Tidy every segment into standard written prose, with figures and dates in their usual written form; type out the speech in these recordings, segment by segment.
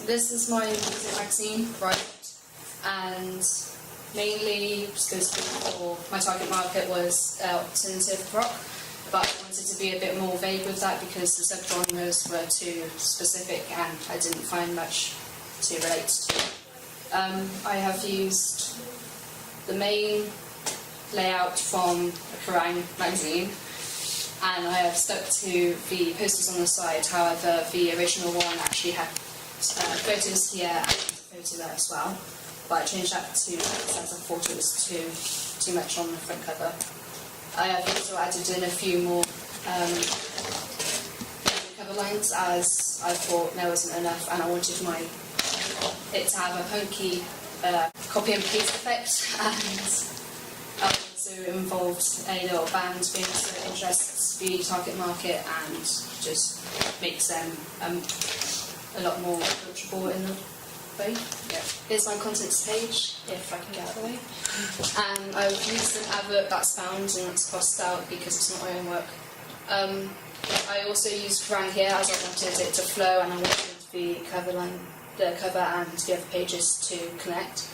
This is my music magazine, right? And mainly because for my target market was alternative rock, but I wanted to be a bit more vague with that because the subgenres were too specific and I didn't find much to relate to. I have used the main layout from a Kerrang magazine, and I have stuck to the posters on the side. However, the original one actually had photos here and a photo there as well, but I changed that to as I thought it was too much on the front cover. I have also added in a few more cover lines as I thought there wasn't enough, and I wanted it to have a punky copy and paste effect, and also involved a little band being so it interests the target market and just makes them a lot more approachable in a way. Yeah. Here's my contents page, if I can get out of the way. And I've used an advert that's found and it's crossed out because it's not my own work. I also used Kerrang here as I wanted it to flow and I wanted the cover and the other pages to connect.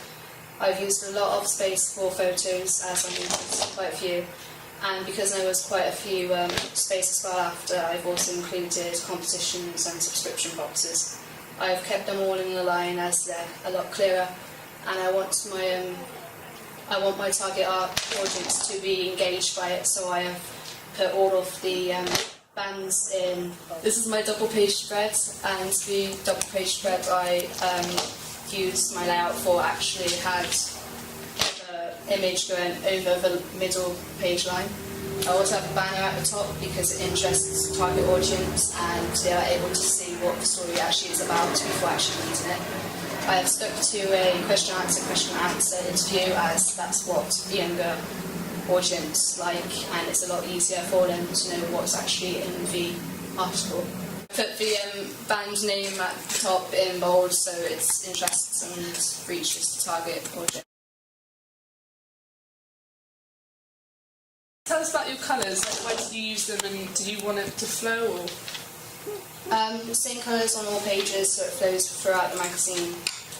I've used a lot of space for photos as I used quite a few, and because there was quite a few space as well after, I've also included competitions and subscription boxes. I've kept them all in the line as they're a lot clearer, and I want my target audience to be engaged by it, so I have put all of the bands in. This is my double page spread, and the double page spread I used my layout for actually had the image going over the middle page line. I also have a banner at the top because it interests the target audience and they are able to see what the story actually is about before actually reading it. I have stuck to a question answer interview as that's what the younger audience like, and it's a lot easier for them to know what's actually in the article. Put the band name at the top in bold so it interests and reaches the target audience. Tell us about your colours. Where did you use them, and did you want it to flow? Or? Same colours on all pages so it flows throughout the magazine.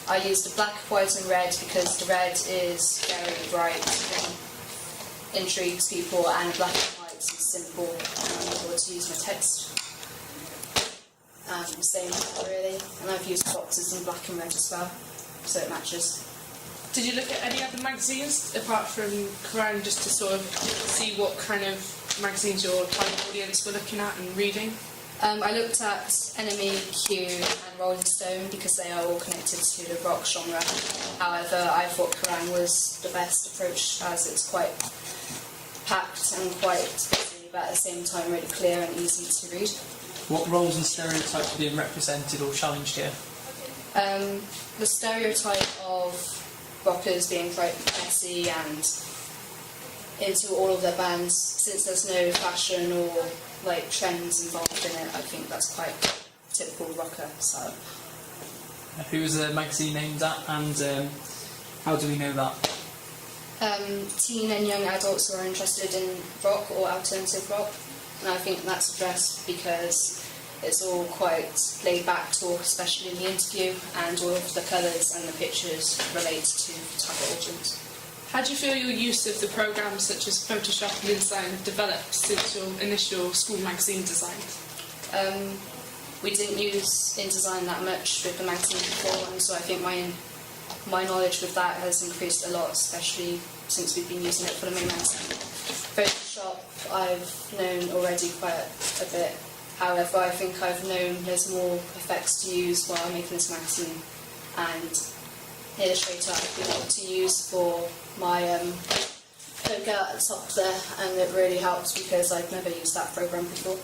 I used the black, white and red because the red is very bright and intrigues people, and black and white is simple and I'm able to use my text. Same really, and I've used boxes in black and red as well, so it matches. Did you look at any other magazines apart from Kerrang just to sort of see what kind of magazines your target audience were looking at and reading? I looked at NME, Q and Rolling Stone because they are all connected to the rock genre. However, I thought Kerrang was the best approach as it's quite packed and quite busy, but at the same time really clear and easy to read. What roles and stereotypes are being represented or challenged here? The stereotype of rockers being quite messy and into all of their bands, since there's no fashion or like trends involved in it, I think that's quite typical rocker style. Who was the magazine aimed at, and how do we know that? Teen and young adults who are interested in rock or alternative rock, and I think that's addressed because it's all quite laid back talk, especially in the interview, and all of the colours and the pictures relate to the target audience. How do you feel your use of the programmes such as Photoshop and InDesign have developed since your initial school magazine design? We didn't use InDesign that much with the magazine before, and so I think my knowledge with that has increased a lot, especially since we've been using it for the main magazine. Photoshop I've known already quite a bit. However, I think I've known there's more effects to use while making this magazine, and Illustrator I've been able to use for my logo at the top there, and it really helps because I've never used that program before.